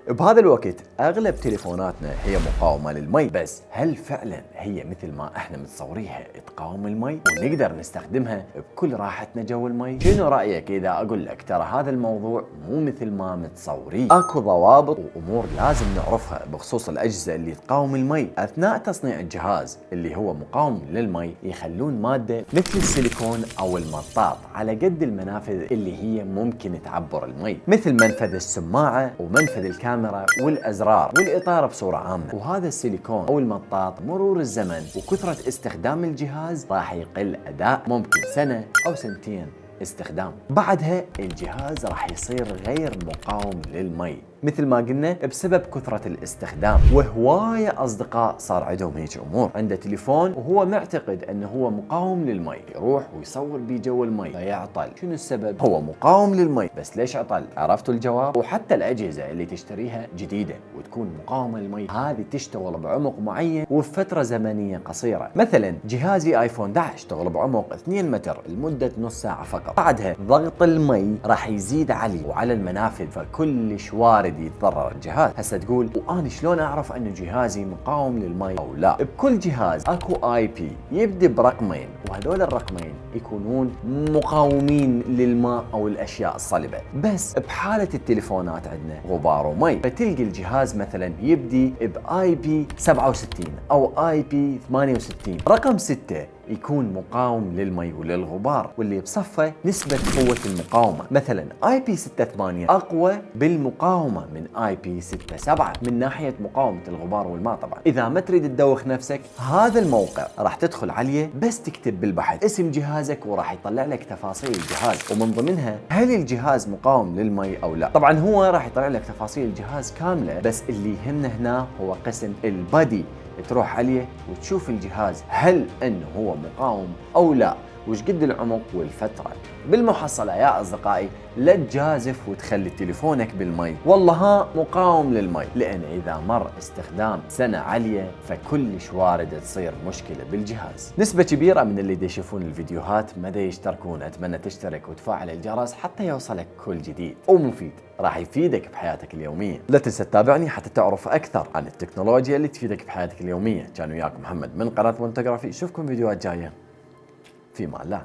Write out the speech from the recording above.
بهذا الوقت اغلب تليفوناتنا هي مقاومة للمي، بس هل فعلا هي مثل ما احنا متصوريها تقاوم المي ونقدر نستخدمها بكل راحتنا جو المي؟ شنو رأيك اذا اقول لك ترى هذا الموضوع مو مثل ما متصوريه، اكو ضوابط وامور لازم نعرفها بخصوص الاجهزة اللي تقاوم المي اثناء تصنيع الجهاز اللي هو مقاوم للمي. يخلون مادة مثل السيليكون او المطاط على قد المنافذ اللي هي ممكن تعبر المي، مثل منفذ السماعة ومنفذ الكاميرا والازرار والاطار بصورة عامة. وهذا السيليكون او المطاط مرور الزمن وكثرة استخدام الجهاز راح يقل اداء، ممكن سنة او سنتين استخدام، بعدها الجهاز راح يصير غير مقاوم للمي مثل ما قلنا بسبب كثرة الاستخدام. وهواية أصدقاء صار عندهم هيك أمور، عنده تليفون وهو معتقد أنه هو مقاوم للمي، يروح ويصور بيه جو المي فيعطل. شنو السبب؟ هو مقاوم للمي بس ليش عطل؟ عرفتوا الجواب؟ وحتى الأجهزة اللي تشتريها جديدة وتكون مقاومة للمي هذه تشتغل بعمق معين وفترة زمنية قصيرة. مثلا جهازي ايفون 11 اشتغل بعمق 2 متر لمدة نص ساعة فقط، بعدها ضغط المي راح يزيد عليه وعلى المنافذ فكلش وارد يتضرر الجهاز. هسه تقول واني شلون اعرف انه جهازي مقاوم للمي او لا؟ بكل جهاز اكو اي بي يبدي برقمين، وهذول الرقمين يكونون مقاومين للماء او الاشياء الصلبة. بس بحالة التليفونات عندنا غبار ومي، فتلقي الجهاز مثلا يبدي باي بي 67 او اي بي 68، رقم 6 يكون مقاوم للمي وللغبار، واللي بصفه نسبة قوة المقاومة. مثلا اي بي 68 اقوى بالمقاومة من اي بي 67 من ناحية مقاومة الغبار والماء. طبعا اذا ما تريد تدوخ نفسك، هذا الموقع راح تدخل عليه بس تكتب بالبحث اسم جهازك وراح يطلع لك تفاصيل الجهاز، ومن ضمنها هل الجهاز مقاوم للمي او لا. طبعا هو راح يطلع لك تفاصيل الجهاز كاملة، بس اللي يهمنا هنا هو قسم البادي، تروح عليه وتشوف الجهاز هل انه هو مقاوم او لا، وش قد العمق والفترة. بالمحصلة يا أصدقائي لا تجازف وتخلي تليفونك بالمي والله ها مقاوم للمي، لأن إذا مر استخدام سنة عالية فكلش وارد تصير مشكلة بالجهاز. نسبة كبيرة من اللي يشوفون الفيديوهات ما يشتركون، أتمنى تشترك وتفعل الجرس حتى يوصلك كل جديد ومفيد راح يفيدك بحياتك اليومية. لا تنسى تتابعني حتى تعرف أكثر عن التكنولوجيا اللي تفيدك بحياتك اليومية. كان وياكم محمد من قناة مونتوغرافي، اشوفكم فيديوهات جاية في امان الله.